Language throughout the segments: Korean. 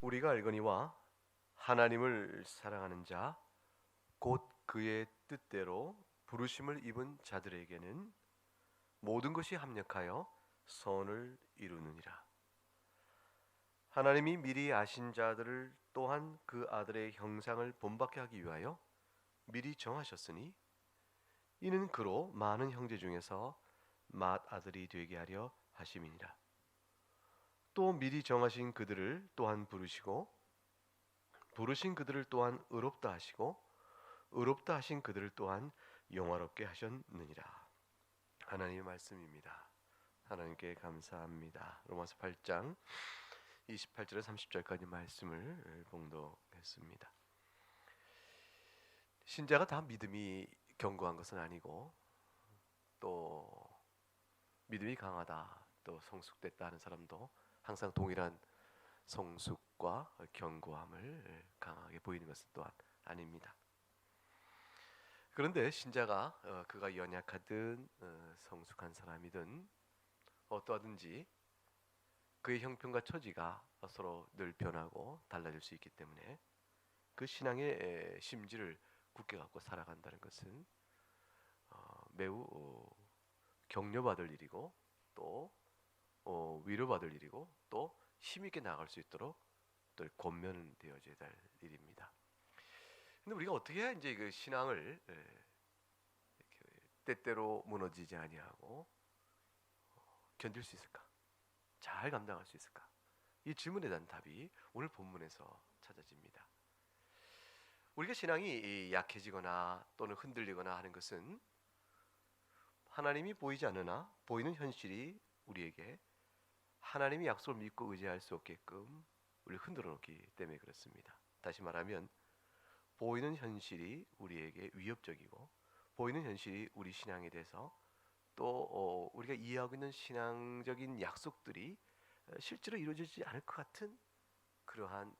우리가 알거니와 하나님을 사랑하는 자 곧 그의 뜻대로 부르심을 입은 자들에게는 모든 것이 합력하여 선을 이루느니라. 하나님이 미리 아신 자들을 또한 그 아들의 형상을 본받게 하기 위하여 미리 정하셨으니 이는 그로 많은 형제 중에서 맏아들이 되게 하려 하심이니라. 또 미리 정하신 그들을 또한 부르시고 부르신 그들을 또한 의롭다 하시고 의롭다 하신 그들을 또한 영화롭게 하셨느니라. 하나님의 말씀입니다. 하나님께 감사합니다. 로마서 8장 28절에서 30절까지 말씀을 봉독했습니다. 신자가 다 믿음이 견고한 것은 아니고 또 믿음이 강하다, 또 성숙됐다 하는 사람도 항상 동일한 성숙과 견고함을 강하게 보이는 것은 또한 아닙니다. 그런데 신자가 그가 연약하든 성숙한 사람이든 어떠하든지 그의 형편과 처지가 서로 늘 변하고 달라질 수 있기 때문에 그 신앙의 심지를 굳게 갖고 살아간다는 것은 매우 격려받을 일이고 또 위로받을 일이고 또 힘있게 나아갈 수 있도록 또 권면되어져야 될 일입니다. 근데 우리가 어떻게 해야 이제 그 신앙을 때때로 무너지지 아니하고 견딜 수 있을까? 잘 감당할 수 있을까? 이 질문에 대한 답이 오늘 본문에서 찾아집니다. 우리가 신앙이 약해지거나 또는 흔들리거나 하는 것은 하나님이 보이지 않으나 보이는 현실이 우리에게 하나님의 약속을 믿고 의지할 수 없게끔 우리를 흔들어 놓기 때문에 그렇습니다. 다시 말하면 보이는 현실이 우리에게 위협적이고 보이는 현실이 우리 신앙에 대해서 또 우리가 이해하고 있는 신앙적인 약속들이 실제로 이루어지지 않을 것 같은 그러한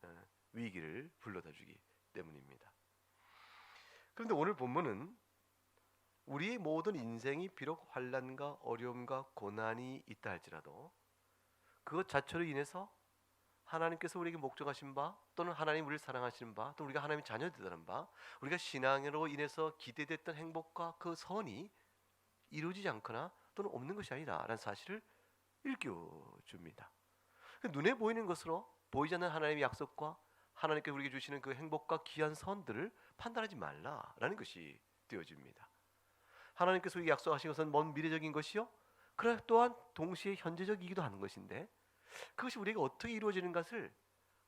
위기를 불러다 주기 때문입니다. 그런데 오늘 본문은 우리의 모든 인생이 비록 환난과 어려움과 고난이 있다 할지라도 그것 자체로 인해서 하나님께서 우리에게 목적하신 바 또는 하나님 우리를 사랑하시는 바 또 우리가 하나님의 자녀되다는 바 우리가 신앙으로 인해서 기대됐던 행복과 그 선이 이루어지지 않거나 또는 없는 것이 아니라라는 사실을 일깨워줍니다. 눈에 보이는 것으로 보이지 않는 하나님의 약속과 하나님께서 우리에게 주시는 그 행복과 귀한 선들을 판단하지 말라라는 것이 되어집니다. 하나님께서 우리에게 약속하신 것은 먼 미래적인 것이요 그러나 또한 동시에 현재적이기도 하는 것인데 그것이 우리에게 어떻게 이루어지는 것을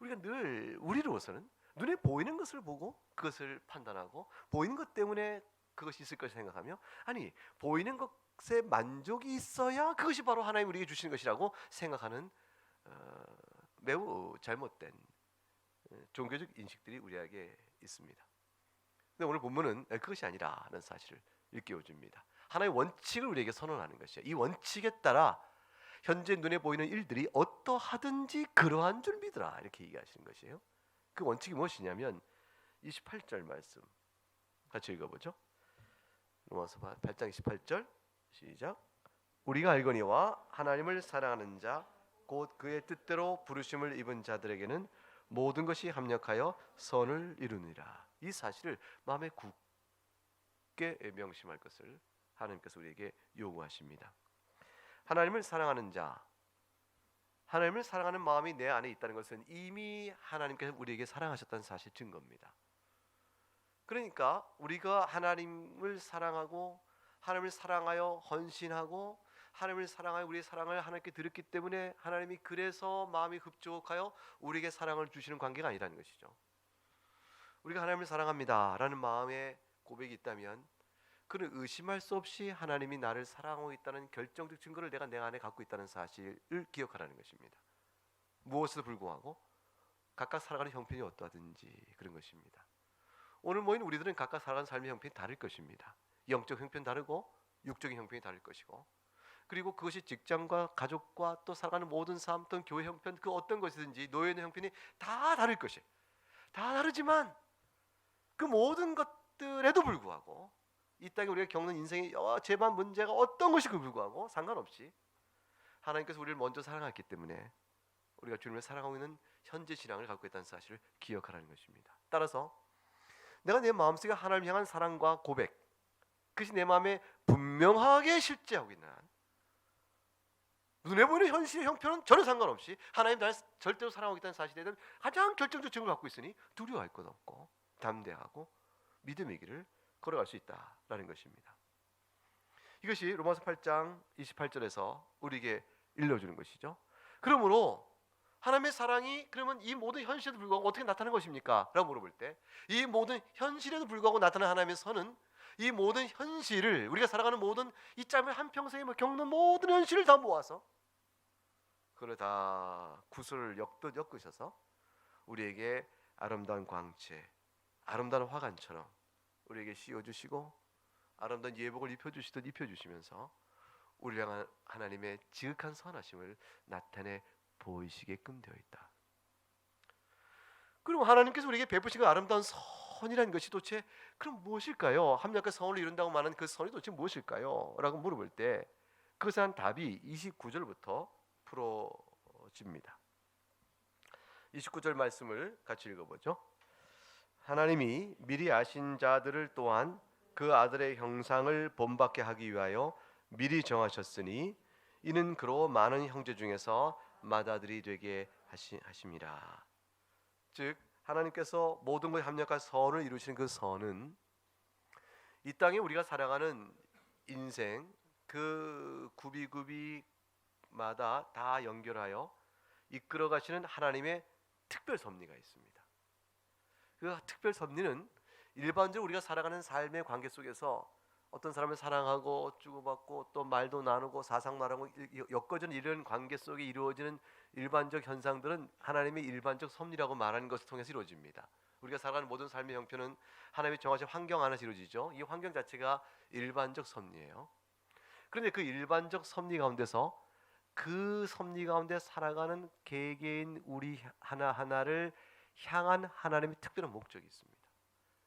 우리가 늘 우리로서는 눈에 보이는 것을 보고 그것을 판단하고 보이는 것 때문에 그것이 있을 것을 생각하며 아니 보이는 것에 만족이 있어야 그것이 바로 하나님 우리에게 주시는 것이라고 생각하는 매우 잘못된 종교적 인식들이 우리에게 있습니다. 근데 오늘 본문은 그것이 아니라는 사실을 일깨워줍니다. 하나의 원칙을 우리에게 선언하는 것이에요. 이 원칙에 따라 현재 눈에 보이는 일들이 어떠하든지 그러한 줄 믿으라 이렇게 얘기하시는 것이에요. 그 원칙이 무엇이냐면 28절 말씀 같이 읽어보죠. 로마서 8장 28절 시작. 우리가 알거니와 하나님을 사랑하는 자 곧 그의 뜻대로 부르심을 입은 자들에게는 모든 것이 합력하여 선을 이루느니라. 이 사실을 마음에 굳게 명심할 것을 하나님께서 우리에게 요구하십니다. 하나님을 사랑하는 자, 하나님을 사랑하는 마음이 내 안에 있다는 것은 이미 하나님께서 우리에게 사랑하셨다는 사실 증거입니다. 그러니까 우리가 하나님을 사랑하고 하나님을 사랑하여 헌신하고 하나님을 사랑하여 우리의 사랑을 하나님께 드렸기 때문에 하나님이 그래서 마음이 흡족하여 우리에게 사랑을 주시는 관계가 아니라는 것이죠. 우리가 하나님을 사랑합니다 라는 마음의 고백이 있다면 그는 의심할 수 없이 하나님이 나를 사랑하고 있다는 결정적 증거를 내가 내 안에 갖고 있다는 사실을 기억하라는 것입니다. 무엇에도 불구하고 각각 살아가는 형편이 어떠하든지 그런 것입니다. 오늘 모인 우리들은 각각 살아가는 삶의 형편이 다를 것입니다. 영적 형편 다르고 육적인 형편이 다를 것이고 그리고 그것이 직장과 가족과 또 살아가는 모든 삶 또는 교회 형편 그 어떤 것이든지 노예의 형편이 다 다를 것이 다 다르지만 그 모든 것들에도 불구하고 이 땅에 우리가 겪는 인생의 재반 문제가 어떤 것이고 불구하고 상관없이 하나님께서 우리를 먼저 사랑했기 때문에 우리가 주님을 사랑하고 있는 현재 신앙을 갖고 있다는 사실을 기억하라는 것입니다. 따라서 내가 내 마음속에 하나님을 향한 사랑과 고백, 그것이 내 마음에 분명하게 실제하고 있는 한, 눈에 보이는 현실의 형편은 전혀 상관없이 하나님 나를 절대로 사랑하고 있다는 사실에 대한 가장 결정적 증거를 갖고 있으니 두려워할 것 없고 담대하고 믿음의 길을 걸어갈 수 있다라는 것입니다. 이것이 로마서 8장 28절에서 우리에게 일러주는 것이죠. 그러므로 하나님의 사랑이 그러면 이 모든 현실에도 불구하고 어떻게 나타나는 것입니까? 라고 물어볼 때 이 모든 현실에도 불구하고 나타나는 하나님의 선은 이 모든 현실을, 우리가 살아가는 모든 이 짧은 한평생에 겪는 모든 현실을 다 모아서 그걸 다 구슬을 엮으셔서 우리에게 아름다운 광채, 아름다운 화관처럼 우리에게 씌워주시고 아름다운 예복을 입혀주시듯 입혀주시면서 우리를 향한 하나님의 지극한 선하심을 나타내 보이시게끔 되어 있다. 그럼 하나님께서 우리에게 베푸신 그 아름다운 선이라는 것이 도대체 그럼 무엇일까요? 합력과 선을 이룬다고 말하는 그 선이 도대체 무엇일까요? 라고 물어볼 때 그것에 한 답이 29절부터 풀어집니다. 29절 말씀을 같이 읽어보죠. 하나님이 미리 아신 자들을 또한 그 아들의 형상을 본받게 하기 위하여 미리 정하셨으니 이는 그로 많은 형제 중에서 맏아들이 되게 하심이라. 즉 하나님께서 모든 것에 합력한 선을 이루시는 그 선은 이 땅에 우리가 살아가는 인생 그 구비구비마다 다 연결하여 이끌어 가시는 하나님의 특별 섭리가 있습니다. 그 특별 섭리는 일반적으로 우리가 살아가는 삶의 관계 속에서 어떤 사람을 사랑하고 주고받고 또 말도 나누고 사상 나누고 엮어지는 이런 관계 속에 이루어지는 일반적 현상들은 하나님의 일반적 섭리라고 말하는 것을 통해서 이루어집니다. 우리가 살아가는 모든 삶의 형편은 하나님이 정하신 환경 안에서 이루어지죠. 이 환경 자체가 일반적 섭리예요. 그런데 그 일반적 섭리 가운데서 그 섭리 가운데 살아가는 개개인 우리 하나하나를 향한 하나님의 특별한 목적이 있습니다.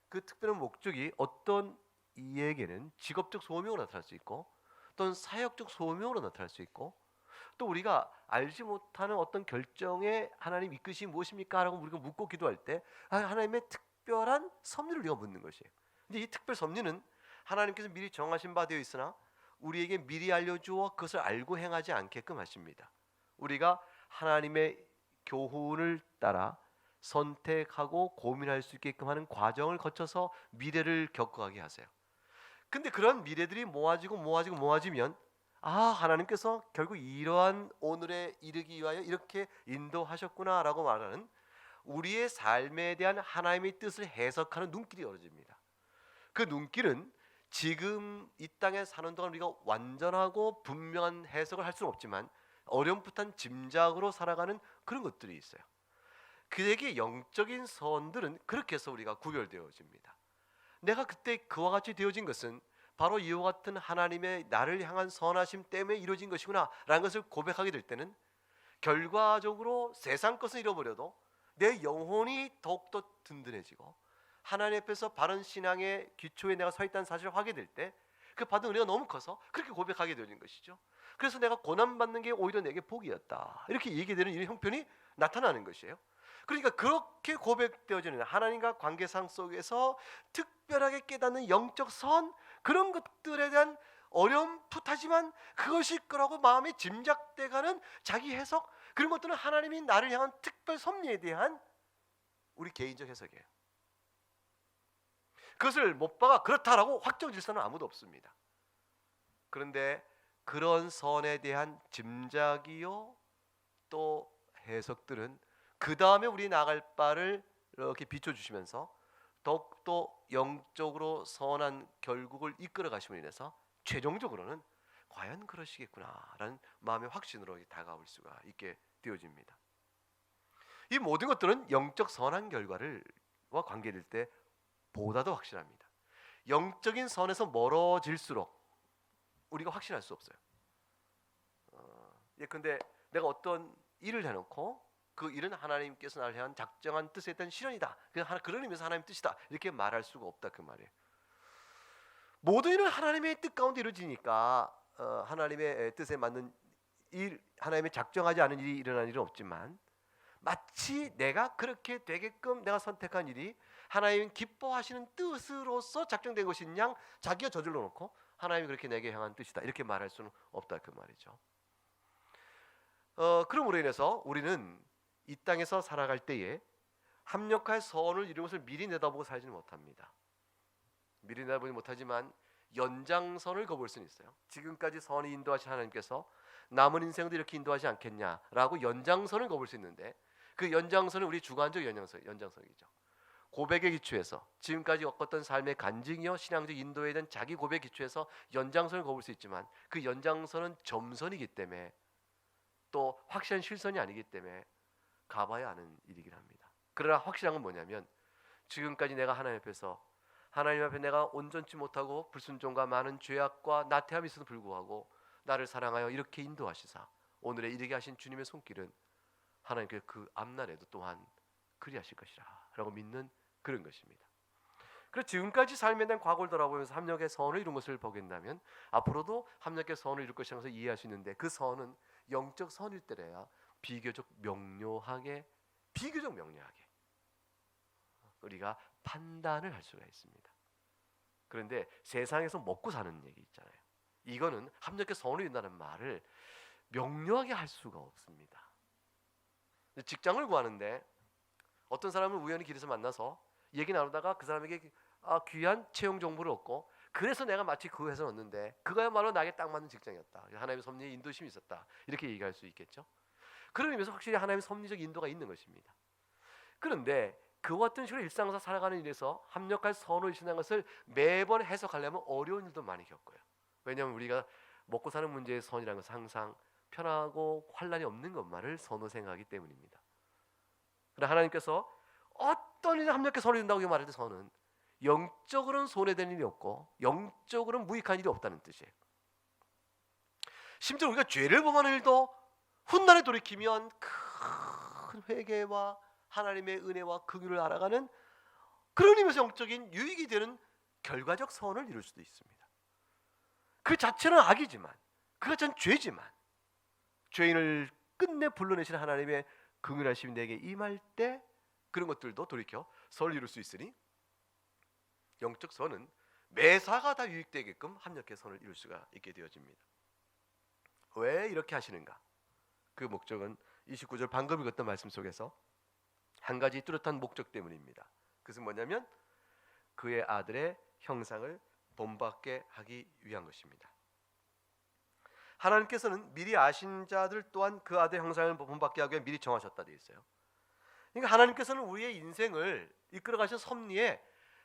그 특별한 목적이 어떤 이에게는 직업적 소명으로 나타날 수 있고 또는 사역적 소명으로 나타날 수 있고 또 우리가 알지 못하는 어떤 결정에 하나님 이끄심이 무엇입니까? 라고 우리가 묻고 기도할 때 하나님의 특별한 섭리를 우리가 묻는 것이에요. 근데 이 특별 섭리는 하나님께서 미리 정하신 바 되어 있으나 우리에게 미리 알려주어 그것을 알고 행하지 않게끔 하십니다. 우리가 하나님의 교훈을 따라 선택하고 고민할 수 있게끔 하는 과정을 거쳐서 미래를 겪어가게 하세요. 근데 그런 미래들이 모아지면 하나님께서 결국 이러한 오늘에 이르기 위하여 이렇게 인도하셨구나라고 말하는 우리의 삶에 대한 하나님의 뜻을 해석하는 눈길이 열어집니다. 그 눈길은 지금 이 땅에 사는 동안 우리가 완전하고 분명한 해석을 할 수는 없지만 어렴풋한 짐작으로 살아가는 그런 것들이 있어요. 그에게 영적인 선들은 그렇게 해서 우리가 구별되어집니다. 내가 그때 그와 같이 되어진 것은 바로 이와 같은 하나님의 나를 향한 선하심 때문에 이루어진 것이구나 라는 것을 고백하게 될 때는 결과적으로 세상 것을 잃어버려도 내 영혼이 더욱더 든든해지고 하나님 앞에서 바른 신앙의 기초에 내가 서 있다는 사실을 하게 될 때 그 받은 은혜가 너무 커서 그렇게 고백하게 되는 것이죠. 그래서 내가 고난받는 게 오히려 내게 복이었다 이렇게 얘기되는 이런 형편이 나타나는 것이에요. 그러니까 그렇게 고백되어지는 하나님과 관계상 속에서 특별하게 깨닫는 영적 선, 그런 것들에 대한 어렴풋하지만 그것일 거라고 마음에 짐작돼가는 자기 해석, 그런 것들은 하나님이 나를 향한 특별 섭리에 대한 우리 개인적 해석이에요. 그것을 못 봐가 그렇다라고 확정 질서는 아무도 없습니다. 그런데 그런 선에 대한 짐작이요 또 해석들은 그 다음에 우리 나갈 바를 이렇게 비춰주시면서 더욱더 영적으로 선한 결국을 이끌어 가심으로 인해서 최종적으로는 과연 그러시겠구나라는 마음의 확신으로 다가올 수가 있게 되어집니다. 이 모든 것들은 영적 선한 결과와 관계될 때 보다 더 확실합니다. 영적인 선에서 멀어질수록 우리가 확신할 수 없어요. 예컨대 내가 어떤 일을 해놓고 그 일은 하나님께서 나를 향한 작정한 뜻에 대한 실현이다. 그런 의미에서 하나님 뜻이다. 이렇게 말할 수가 없다 그 말이에요. 모든 일은 하나님의 뜻 가운데 이루어지니까 하나님의 뜻에 맞는 하나님이 작정하지 않은 일이 일어난 일은 없지만 마치 내가 그렇게 되게끔 내가 선택한 일이 하나님 기뻐하시는 뜻으로서 작정된 것인 양 자기가 저질러 놓고 하나님이 그렇게 내게 향한 뜻이다 이렇게 말할 수는 없다 그 말이죠. 그럼으로 인해서 우리는 이 땅에서 살아갈 때에 합력할 선을 이룬 것을 미리 내다보고 살지는 못합니다. 미리 내다보지 못하지만 연장선을 거볼 수는 있어요. 지금까지 선이 인도하신 하나님께서 남은 인생도 이렇게 인도하지 않겠냐라고 연장선을 거볼 수 있는데 그 연장선은 우리 주관적 연장선이죠. 고백의 기초에서 지금까지 겪었던 삶의 간증이요 신앙적 인도에 대한 자기 고백 기초에서 연장선을 거볼 수 있지만 그 연장선은 점선이기 때문에 또 확실한 실선이 아니기 때문에 가봐야 하는 일이긴 합니다. 그러나 확실한 건 뭐냐면 지금까지 내가 하나님 앞에서 하나님 앞에 내가 온전치 못하고 불순종과 많은 죄악과 나태함이 있어도 불구하고 나를 사랑하여 이렇게 인도하시사 오늘에 이르게 하신 주님의 손길은 하나님께 그 앞날에도 또한 그리하실 것이라 라고 믿는 그런 것입니다. 그래서 지금까지 삶에 대한 과거를 돌아보면서 합력의 선을 이룬 것을 보겠다면 앞으로도 합력의 선을 이룰 것이라는 것을 이해할 수 있는데 그 선은 영적 선일 때래야 비교적 명료하게 우리가 판단을 할 수가 있습니다. 그런데 세상에서 먹고 사는 얘기 있잖아요. 이거는 합력의 선을 이룬다는 말을 명료하게 할 수가 없습니다. 직장을 구하는데 어떤 사람을 우연히 길에서 만나서 얘기 나누다가 그 사람에게 귀한 채용 정보를 얻고 그래서 내가 마치 그 회사를 얻는데 그거야말로 나에게 딱 맞는 직장이었다. 하나님의 섭리의 인도심이 있었다. 이렇게 얘기할 수 있겠죠. 그런 의미에서 확실히 하나님의 섭리적 인도가 있는 것입니다. 그런데 그와 같은 식으로 일상에서 살아가는 일에서 합력할 선을 이루는 것을 매번 해석하려면 어려운 일도 많이 겪어요. 왜냐하면 우리가 먹고 사는 문제의 선이라는 것은 항상 편하고 환란이 없는 것만을 선으로 생각하기 때문입니다. 그러나 하나님께서 어떤 일에 합력해 선을 이룬다고 말할 때 선은 영적으로는 손해되는 일이 없고 영적으로는 무익한 일이 없다는 뜻이에요. 심지어 우리가 죄를 범하는 일도 훗날에 돌이키면 큰 회개와 하나님의 은혜와 긍휼을 알아가는 그런 의미에서 영적인 유익이 되는 결과적 선을 이룰 수도 있습니다. 그 자체는 악이지만 그 자체는 죄지만 죄인을 끝내 불러내시는 하나님의 긍휼하심이 내게 임할 때 그런 것들도 돌이켜 선을 이룰 수 있으니 영적 선은 매사가 다 유익되게끔 합력의 선을 이룰 수가 있게 되어집니다. 왜 이렇게 하시는가? 그 목적은 29절 방금 읽었던 말씀 속에서 한 가지 뚜렷한 목적 때문입니다. 그것은 뭐냐면 그의 아들의 형상을 본받게 하기 위한 것입니다. 하나님께서는 미리 아신 자들 또한 그 아들의 형상을 본받게 하기 위해 미리 정하셨다 되어 있어요. 그러니까 하나님께서는 우리의 인생을 이끌어 가신 섭리에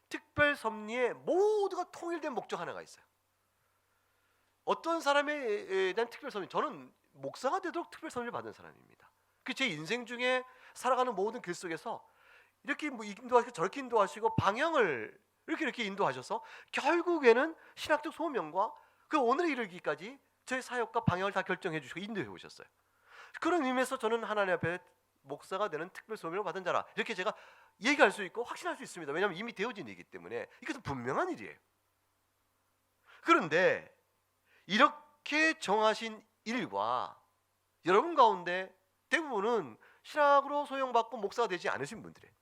특별 섭리에 모두가 통일된 목적 하나가 있어요. 어떤 사람에 대한 특별 섭리, 저는 목사가 되도록 특별 섭리를 받은 사람입니다. 그 제 인생 중에 살아가는 모든 길 속에서 이렇게 인도하시고 저렇게 인도하시고 방향을 이렇게 인도하셔서 결국에는 신학적 소명과 그 오늘에 이르기까지 저의 사역과 방향을 다 결정해 주시고 인도해 오셨어요. 그런 의미에서 저는 하나님 앞에 목사가 되는 특별 소명을 받은 자라 이렇게 제가 얘기할 수 있고 확신할 수 있습니다. 왜냐하면 이미 되어진 일이기 때문에 이것은 분명한 일이에요. 그런데 이렇게 정하신 일과 여러분 가운데 대부분은 신학으로 소명받고 목사가 되지 않으신 분들이에요.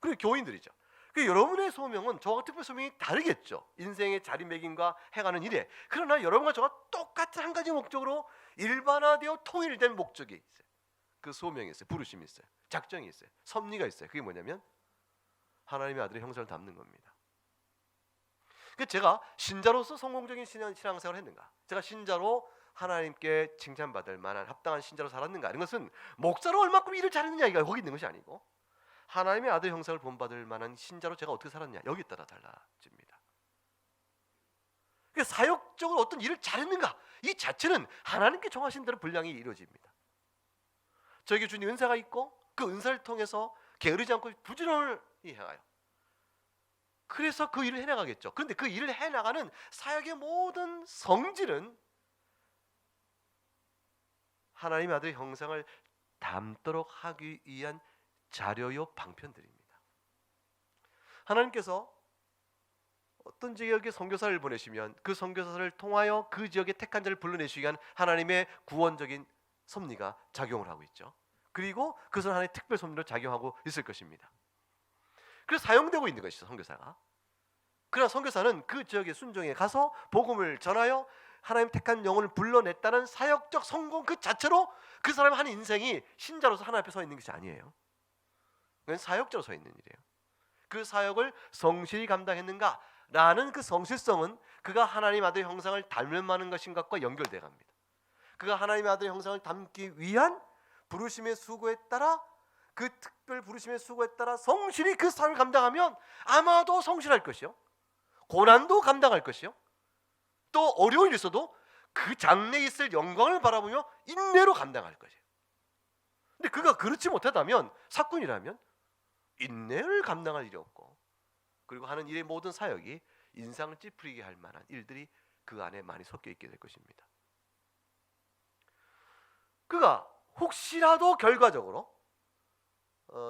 그리고 교인들이죠. 그 여러분의 소명은 저와 특별 소명이 다르겠죠. 인생의 자리매김과 해가는 일에. 그러나 여러분과 저와 똑같은 한 가지 목적으로 일반화되어 통일된 목적이 있어요. 그 소명이 있어요. 부르심이 있어요. 작정이 있어요. 섭리가 있어요. 그게 뭐냐면 하나님의 아들의 형상을 담는 겁니다. 그 제가 신자로서 성공적인 신앙생활을 했는가? 제가 신자로 하나님께 칭찬받을 만한 합당한 신자로 살았는가? 이런 것은 목사로 얼마큼 일을 잘했느냐가 거기 있는 것이 아니고 하나님의 아들 형상을 본받을 만한 신자로 제가 어떻게 살았냐 여기에 따라 달라집니다. 그러니까 사역적으로 어떤 일을 잘했는가 이 자체는 하나님께 정하신 대로 분량이 이루어집니다. 저에게 주신 은사가 있고 그 은사를 통해서 게으르지 않고 부지런히 행하여 그래서 그 일을 해나가겠죠. 그런데 그 일을 해나가는 사역의 모든 성질은 하나님의 아들의 형상을 담도록 하기 위한 자료요 방편들입니다. 하나님께서 어떤 지역에 선교사를 보내시면 그 선교사를 통하여 그 지역에 택한 자를 불러내시기 위한 하나님의 구원적인 섭리가 작용을 하고 있죠. 그리고 그것은 하나의 특별 섭리로 작용하고 있을 것입니다. 그래서 사용되고 있는 것이죠, 선교사가. 그러나 선교사는 그 지역의 순종에 가서 복음을 전하여 하나님 택한 영혼을 불러냈다는 사역적 성공 그 자체로 그 사람의 한 인생이 신자로서 하나님 앞에 서 있는 것이 아니에요. 그건 사역자로 서 있는 일이에요. 그 사역을 성실히 감당했는가? 라는 그 성실성은 그가 하나님 아들의 형상을 닮을만한 것인 것과 연결되어 갑니다. 그가 하나님 아들의 형상을 닮기 위한 부르심의 수고에 따라, 그 특별 부르심의 수고에 따라 성실히 그 사역을 감당하면 아마도 성실할 것이요, 고난도 감당할 것이요, 또 어려운 일이 있어도 그 장래에 있을 영광을 바라보며 인내로 감당할 것이에요. 근데 그가 그렇지 못하다면, 사꾼이라면 인내를 감당할 일이 없고, 그리고 하는 일의 모든 사역이 인상을 찌푸리게 할 만한 일들이 그 안에 많이 섞여 있게 될 것입니다. 그가 혹시라도 결과적으로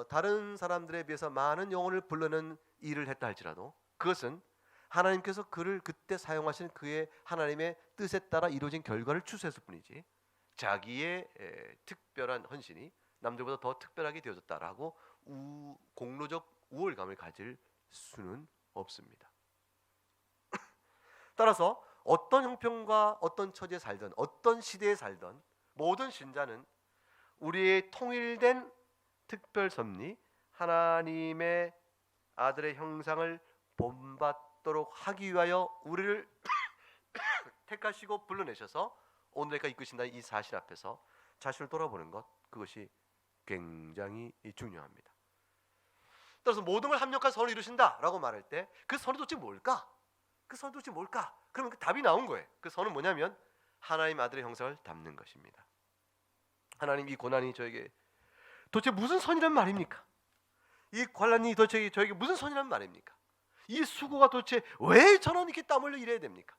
다른 사람들에 비해서 많은 영혼을 불러내는 일을 했다 할지라도 그것은 하나님께서 그를 그때 사용하신 그의 하나님의 뜻에 따라 이루어진 결과를 추수했을 뿐이지, 자기의 특별한 헌신이 남들보다 더 특별하게 되어졌다라고 공로적 우월감을 가질 수는 없습니다. 따라서 어떤 형편과 어떤 처지에 살든 어떤 시대에 살든 모든 신자는 우리의 통일된 특별 섭리, 하나님의 아들의 형상을 본받도록 하기 위하여 우리를 택하시고 불러내셔서 오늘까지 이끄신다는 이 사실 앞에서 자신을 돌아보는 것, 그것이 굉장히 중요합니다. 따라서 모든 걸 합력한 선을 이루신다라고 말할 때 그 선이 도대체 뭘까? 그 선이 도대체 뭘까? 그러면 그 답이 나온 거예요. 그 선은 뭐냐면 하나님 아들의 형상을 담는 것입니다. 하나님, 이 고난이 저에게 도대체 무슨 선이란 말입니까? 이 관란이 도대체 저에게 무슨 선이란 말입니까? 이 수고가 도대체 왜 저는 이렇게 땀 흘려 일해야 됩니까?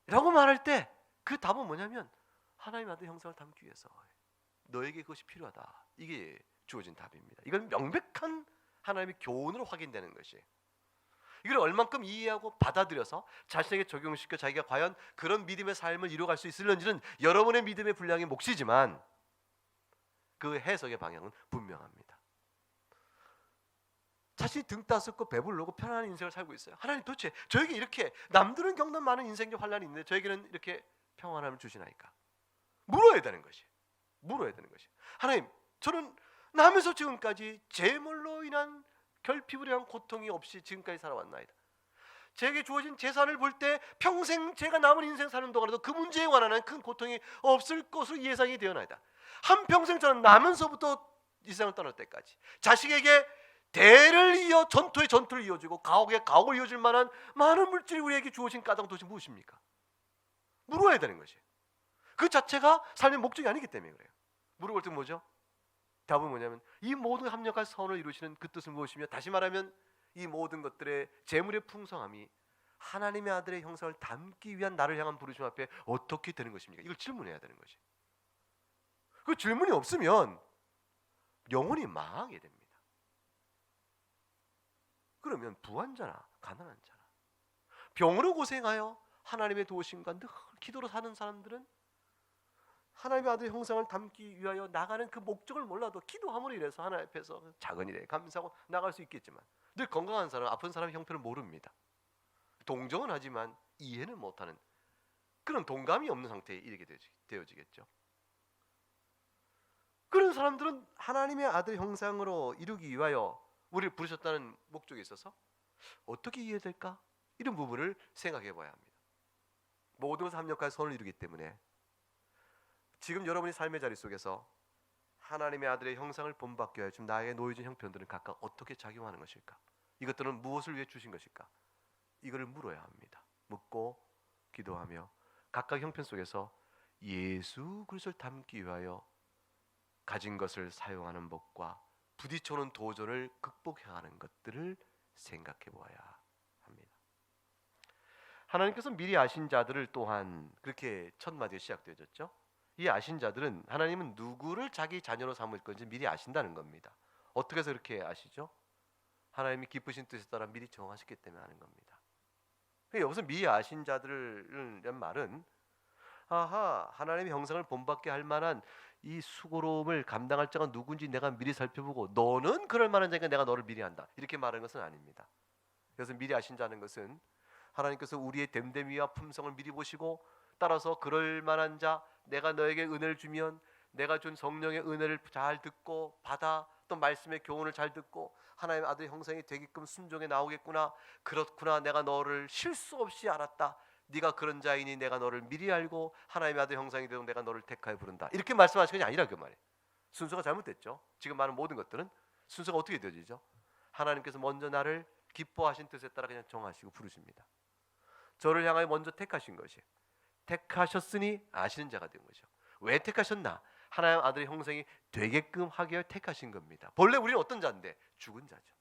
라고 말할 때 그 답은 뭐냐면 하나님 아들의 형상을 담기 위해서 너에게 그것이 필요하다. 이게 주어진 답입니다. 이건 명백한 하나님의 교훈으로 확인되는 것이에요. 이걸 얼만큼 이해하고 받아들여서 자신에게 적용시켜 자기가 과연 그런 믿음의 삶을 이루어갈 수 있을는지는 여러분의 믿음의 분량의 몫이지만 그 해석의 방향은 분명합니다. 자신이 등 따숩고 배부르고 편안한 인생을 살고 있어요. 하나님, 도대체 저에게 이렇게 남들은 겪는 많은 인생적 환란이 있는데 저에게는 이렇게 평안함을 주시나이까? 물어야 되는 것이. 물어야 되는 것이. 하나님, 저는 나면서 지금까지 재물로 인한 결핍으로 인한 고통이 없이 지금까지 살아왔나이다. 제게 주어진 재산을 볼 때 평생 제가 남은 인생 사는 동안에도 그 문제에 관한 큰 고통이 없을 것으로 예상이 되어나이다. 한평생 저는 나면서부터 이 세상을 떠날 때까지 자식에게 대를 이어 전투의 전투를 이어주고 가옥의 가옥을 이어줄 만한 많은 물질이 우리에게 주어진 까닭은 도대체 무엇입니까? 물어야 되는 것이에요. 그 자체가 삶의 목적이 아니기 때문에 그래요. 물어볼 때 뭐죠? 답은 뭐냐면 이 모든 합력한 선을 이루시는 그 뜻은 무엇이며, 다시 말하면 이 모든 것들의 재물의 풍성함이 하나님의 아들의 형상을 담기 위한 나를 향한 부르심 앞에 어떻게 되는 것입니까? 이걸 질문해야 되는 것이. 그 질문이 없으면 영혼이 망하게 됩니다. 그러면 부한 자나 가난한 자나 병으로 고생하여 하나님의 도우심과 늘 기도로 사는 사람들은 하나님의 아들의 형상을 담기 위하여 나가는 그 목적을 몰라도 기도함으로 인해서 하나님 앞에서 작은 일에 감사하고 나갈 수 있겠지만, 늘 건강한 사람, 아픈 사람의 형편을 모릅니다. 동정은 하지만 이해는 못하는 그런 동감이 없는 상태에 이르게 되어지겠죠. 그런 사람들은 하나님의 아들 형상으로 이루기 위하여 우리를 부르셨다는 목적에 있어서 어떻게 이해될까? 이런 부분을 생각해 봐야 합니다. 모든 것을 합력하여 선을 이루기 때문에 지금 여러분이 삶의 자리 속에서 하나님의 아들의 형상을 본받게 하여 지금 나에게 놓여진 형편들은 각각 어떻게 작용하는 것일까? 이것들은 무엇을 위해 주신 것일까? 이거를 물어야 합니다. 묻고 기도하며 각각 형편 속에서 예수 그리스도를 담기 위하여 가진 것을 사용하는 법과 부딪혀오는 도전을 극복해가는 것들을 생각해 보아야 합니다. 하나님께서 미리 아신 자들을 또한 그렇게 첫 마디가 시작되어졌죠. 이 아신 자들은 하나님은 누구를 자기 자녀로 삼을 건지 미리 아신다는 겁니다. 어떻게 해서 그렇게 아시죠? 하나님이 기쁘신 뜻에 따라 미리 정하셨기 때문에 아는 겁니다. 여기서 미리 아신 자들이란 말은 아하, 하나님의 형상을 본받게 할 만한 이 수고로움을 감당할 자가 누군지 내가 미리 살펴보고 너는 그럴 만한 자니까 내가 너를 미리 한다, 이렇게 말하는 것은 아닙니다. 그래서 미리 아신다는 것은 하나님께서 우리의 됨됨이와 품성을 미리 보시고 따라서 그럴 만한 자, 내가 너에게 은혜를 주면 내가 준 성령의 은혜를 잘 듣고 받아 또 말씀의 교훈을 잘 듣고 하나님의 아들의 형상이 되게끔 순종해 나오겠구나, 그렇구나, 내가 너를 실수 없이 알았다, 네가 그런 자이니 내가 너를 미리 알고 하나님의 아들 형상이 되도록 내가 너를 택하여 부른다, 이렇게 말씀하시는 것이 아니라 그 말이에요. 순서가 잘못됐죠. 지금 말하는 모든 것들은 순서가 어떻게 되어지죠? 하나님께서 먼저 나를 기뻐하신 뜻에 따라 그냥 정하시고 부르십니다. 저를 향하여 먼저 택하신 것이, 택하셨으니 아시는 자가 된 거죠. 왜 택하셨나? 하나님 아들의 형상이 되게끔 하기 위해 택하신 겁니다. 본래 우리는 어떤 자인데? 죽은 자죠.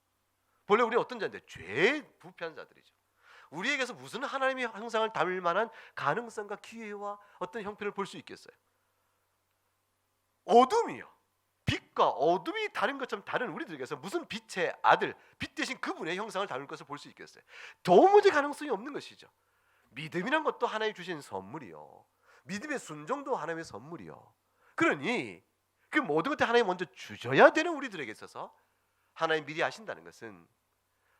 본래 우리는 어떤 자인데? 죄에 부패한 자들이죠. 우리에게서 무슨 하나님의 형상을 담을 만한 가능성과 기회와 어떤 형편을 볼 수 있겠어요? 어둠이요. 빛과 어둠이 다른 것처럼 다른 우리들에게서 무슨 빛의 아들, 빛 대신 그분의 형상을 담을 것을 볼 수 있겠어요? 도무지 가능성이 없는 것이죠. 믿음이란 것도 하나님 주신 선물이요, 믿음의 순종도 하나님의 선물이요. 그러니 그 모든 것들 하나님 먼저 주셔야 되는 우리들에게 있어서 하나님 미리 아신다는 것은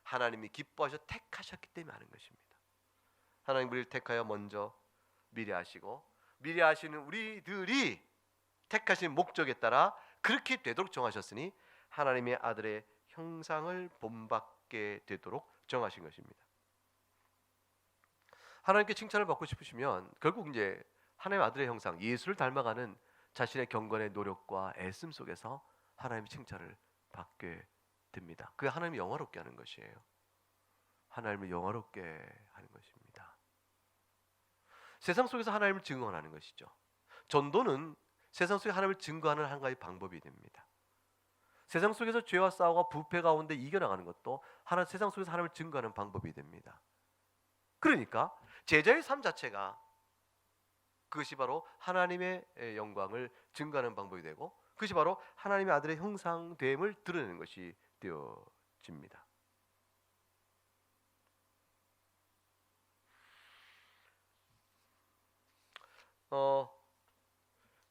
하나님이 기뻐하셔 택하셨기 때문에 하는 것입니다. 하나님 우리를 택하여 먼저 미리 아시고 미리 아시는 우리들이 택하신 목적에 따라 그렇게 되도록 정하셨으니 하나님의 아들의 형상을 본받게 되도록 정하신 것입니다. 하나님께 칭찬을 받고 싶으시면 결국 이제 하나님의 아들의 형상, 예수를 닮아가는 자신의 경건의 노력과 애씀 속에서 하나님의 칭찬을 받게 됩니다. 그게 하나님을 영화롭게 하는 것이에요. 하나님을 영화롭게 하는 것입니다. 세상 속에서 하나님을 증거하는 것이죠. 전도는 세상 속에 하나님을 증거하는 한 가지 방법이 됩니다. 세상 속에서 죄와 싸우고 부패 가운데 이겨나가는 것도 세상 속에서 하나님을 증거하는 방법이 됩니다. 그러니까 제자의 삶 자체가 그것이 바로 하나님의 영광을 증거하는 방법이 되고 그것이 바로 하나님의 아들의 형상됨을 드러내는 것이 되어집니다.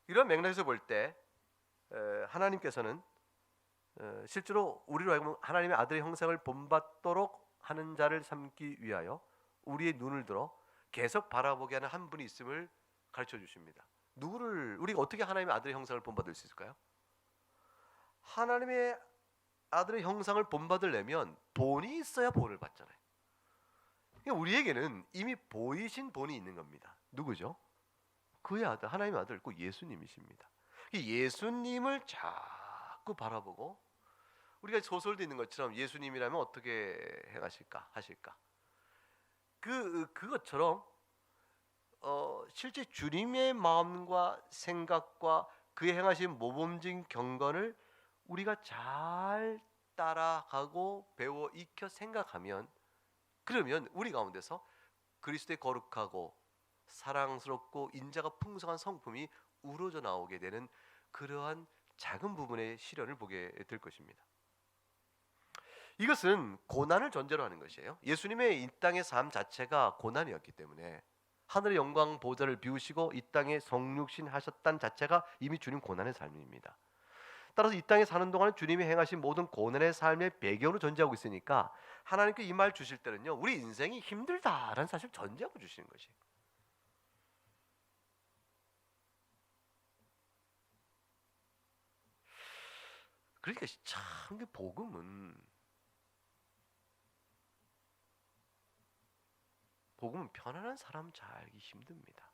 이런 맥락에서 볼 때 하나님께서는 실제로 우리로 하여금 하나님의 아들의 형상을 본받도록 하는 자를 삼기 위하여 우리의 눈을 들어 계속 바라보게 하는 한 분이 있음을 가르쳐 주십니다. 누구를, 우리가 어떻게 하나님의 아들의 형상을 본받을 수 있을까요? 하나님의 아들의 형상을 본받으려면 본이 있어야 본을 받잖아요. 그러니까 우리에게는 이미 보이신 본이 있는 겁니다. 누구죠? 그의 아들, 하나님의 아들, 그 예수님이십니다. 예수님을 자꾸 바라보고 우리가 소설도 있는 것처럼 예수님이라면 어떻게 하실까? 그것처럼 실제 주님의 마음과 생각과 그의 행하신 모범적인 경건을 우리가 잘 따라가고 배워 익혀 생각하면, 그러면 우리 가운데서 그리스도의 거룩하고 사랑스럽고 인자가 풍성한 성품이 우러져 나오게 되는 그러한 작은 부분의 실현을 보게 될 것입니다. 이것은 고난을 전제로 하는 것이에요. 예수님의 이 땅의 삶 자체가 고난이었기 때문에 하늘의 영광 보좌를 비우시고 이 땅에 성육신 하셨다는 자체가 이미 주님 고난의 삶입니다. 따라서 이 땅에 사는 동안 주님이 행하신 모든 고난의 삶의 배경으로 전제하고 있으니까 하나님께 이 말 주실 때는요, 우리 인생이 힘들다라는 사실을 전제하고 주시는 것이에요. 그러니까 참 복음은 편안한 사람 잘 알기 힘듭니다.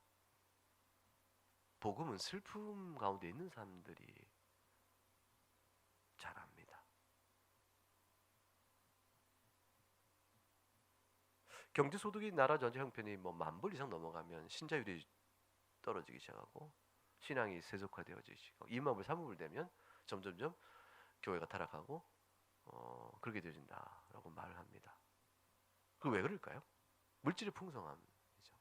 복음은 슬픔 가운데 있는 사람들이 잘 압니다. 경제소득이 나라 전체 형편이 뭐 10,000불 이상 넘어가면 신자율이 떨어지기 시작하고 신앙이 세속화되어지고 20,000불, 30,000불 되면 점점점 교회가 타락하고 그렇게 되어진다라고 말을 합니다. 그 왜 그럴까요? 물질의 풍성함이죠.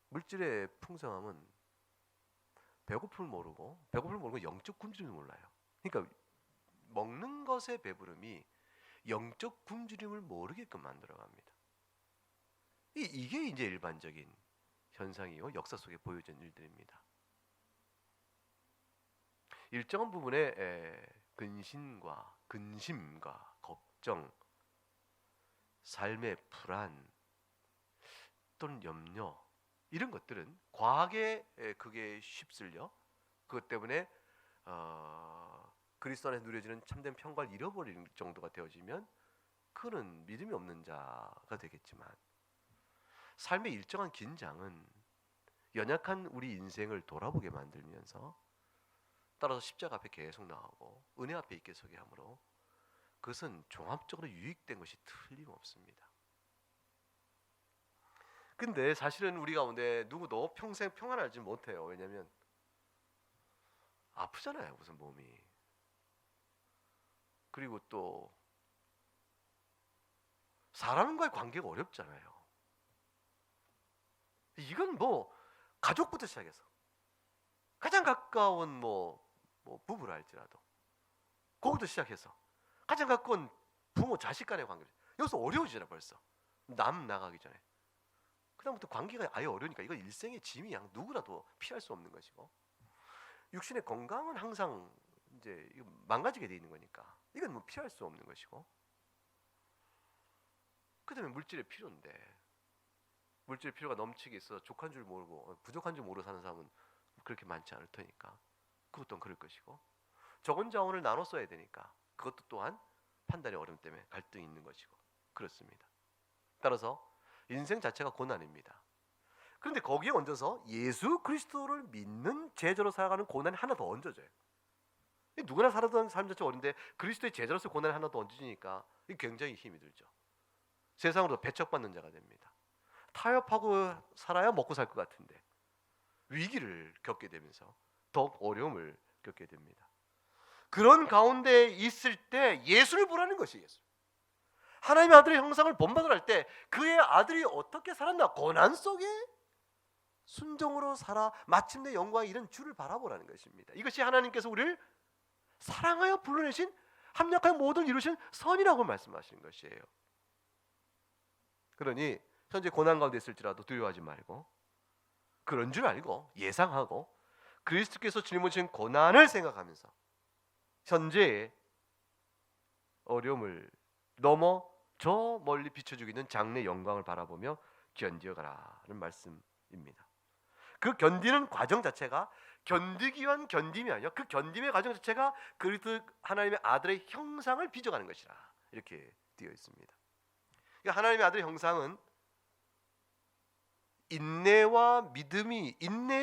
물질의 풍성함은 배고픔을 모르고 영적 굶주림을 몰라요. 그러니까 먹는 것의 배부름이 영적 굶주림을 모르게끔 만들어갑니다. 이게 이제 일반적인 현상이요 역사 속에 보여진 일들입니다. 일정한 부분에 근심과 걱정, 삶의 불안 또는 염려 이런 것들은 과학에 그게 휩쓸려 그것 때문에 그리스도 안에서 누려지는 참된 평강을 잃어버리는 정도가 되어지면 그는 믿음이 없는 자가 되겠지만, 삶의 일정한 긴장은 연약한 우리 인생을 돌아보게 만들면서 따라서 십자가 앞에 계속 나오고 은혜 앞에 있게 서게 하므로 그것은 종합적으로 유익된 것이 틀림없습니다. 근데 사실은 우리 가운데 누구도 평생 평안하지 못해요. 왜냐하면 아프잖아요, 무슨 몸이. 그리고 또 사람과의 관계가 어렵잖아요. 이건 뭐 가족부터 시작해서 가장 가까운 뭐 부부라 할지라도 그거부터 시작해서 가장 가까운 부모 자식 간의 관계, 여기서 어려워지잖아요. 벌써 남 나가기 전에 그다음부터 관계가 아예 어려우니까 이건 일생의 짐이 누구라도 피할 수 없는 것이고, 육신의 건강은 항상 이제 망가지게 돼 있는 거니까 이건 뭐 피할 수 없는 것이고, 그다음에 물질의 필요인데 물질 필요가 넘치게 있어 족한 줄 모르고 부족한 줄 모르고 사는 사람은 그렇게 많지 않을 테니까 그것 또한 그럴 것이고, 적은 자원을 나눠 써야 되니까 그것도 또한 판단의 어려움 때문에 갈등이 있는 것이고 그렇습니다. 따라서 인생 자체가 고난입니다. 그런데 거기에 얹어서 예수 그리스도를 믿는 제자로 살아가는 고난이 하나 더 얹어져요. 누구나 살아던 삶 자체가 어려운데 그리스도의 제자로서 고난이 하나 더 얹어지니까 굉장히 힘이 들죠. 세상으로 배척받는 자가 됩니다. 타협하고 살아야 먹고 살 것 같은데 위기를 겪게 되면서 더욱 어려움을 겪게 됩니다. 그런 가운데 있을 때 예수를 보라는 것이 예수. 하나님의 아들의 형상을 본받으라 할 때 그의 아들이 어떻게 살았나, 고난 속에 순종으로 살아 마침내 영광에 이른 주를 바라보라는 것입니다. 이것이 하나님께서 우리를 사랑하여 불러내신 합력하여 모든 이루신 선이라고 말씀하시는 것이에요. 그러니 현재 고난 가운데 있을지라도 두려워하지 말고 그런 줄 알고 예상하고 그리스도께서 주님을 주신 고난을 생각하면서 현재의 어려움을 넘어 저 멀리 비춰주고 있는 장래 영광을 바라보며 견디어가라는 말씀입니다. 그 견디는 과정 자체가 견디기 위한 견딤이 아니라 그 견딤의 과정 자체가 그리스도 하나님의 아들의 형상을 빚어가는 것이라 이렇게 되어 있습니다. 그러니까 하나님의 아들의 형상은 인내의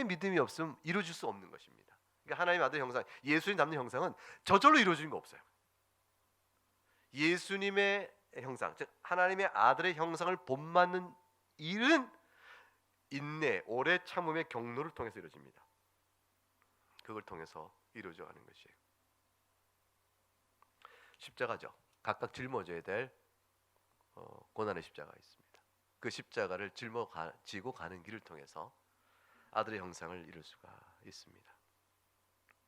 믿음이 없으면 이루어질 수 없는 것입니다. 그러니까 하나님의 아들의 형상, 예수님 닮는 형상은 저절로 이루어지는 거 없어요. 예수님의 형상, 즉 하나님의 아들의 형상을 본받는 일은 인내, 오래 참음의 경로를 통해서 이루어집니다. 그걸 통해서 이루어져 가는 것이에요. 십자가죠. 각각 짊어져야 될 고난의 십자가가 있습니다. 그 십자가를 짊어지고 가는 길을 통해서 아들의 형상을 이룰 수가 있습니다.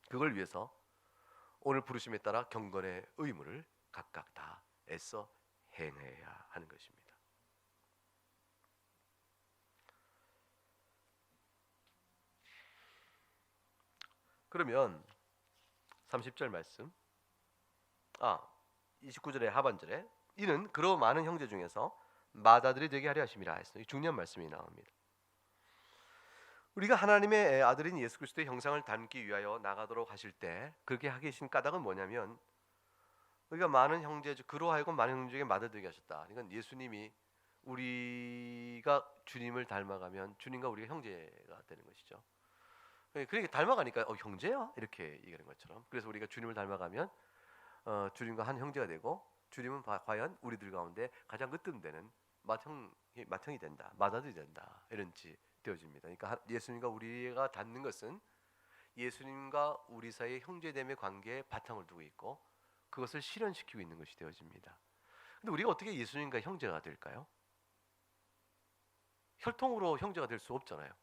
그걸 위해서 오늘 부르심에 따라 경건의 의무를 각각 다 애써 행해야 하는 것입니다. 그러면 30절 말씀, 29절의 하반절에 이는 그러 많은 형제 중에서 맏아들이 되게 하려 하심이라 했어요. 중요한 말씀이 나옵니다. 우리가 하나님의 아들인 예수 그리스도의 형상을 닮기 위하여 나가도록 하실 때 그렇게 하게 하신 까닭은 뭐냐면, 우리가 많은 형제, 그로 하여금 많은 형제에게 맏아들 되게 하셨다. 이건 예수님이 우리가 주님을 닮아가면 주님과 우리가 형제가 되는 것이죠. 그러니까 닮아가니까 형제야 이렇게 얘기하는 것처럼, 그래서 우리가 주님을 닮아가면 주님과 한 형제가 되고 주님은 과연 우리들 가운데 가장 으뜸되는 맏형이 된다, 맏아들이 된다, 이런지 되어집니다. 그러니까 예수님과 우리가 닮는 것은 예수님과 우리 사이의 형제됨의 관계에 바탕을 두고 있고 그것을 실현시키고 있는 것이 되어집니다. 근데 우리가 어떻게 예수님과 형제가 될까요? 혈통으로 형제가 될 수 없잖아요.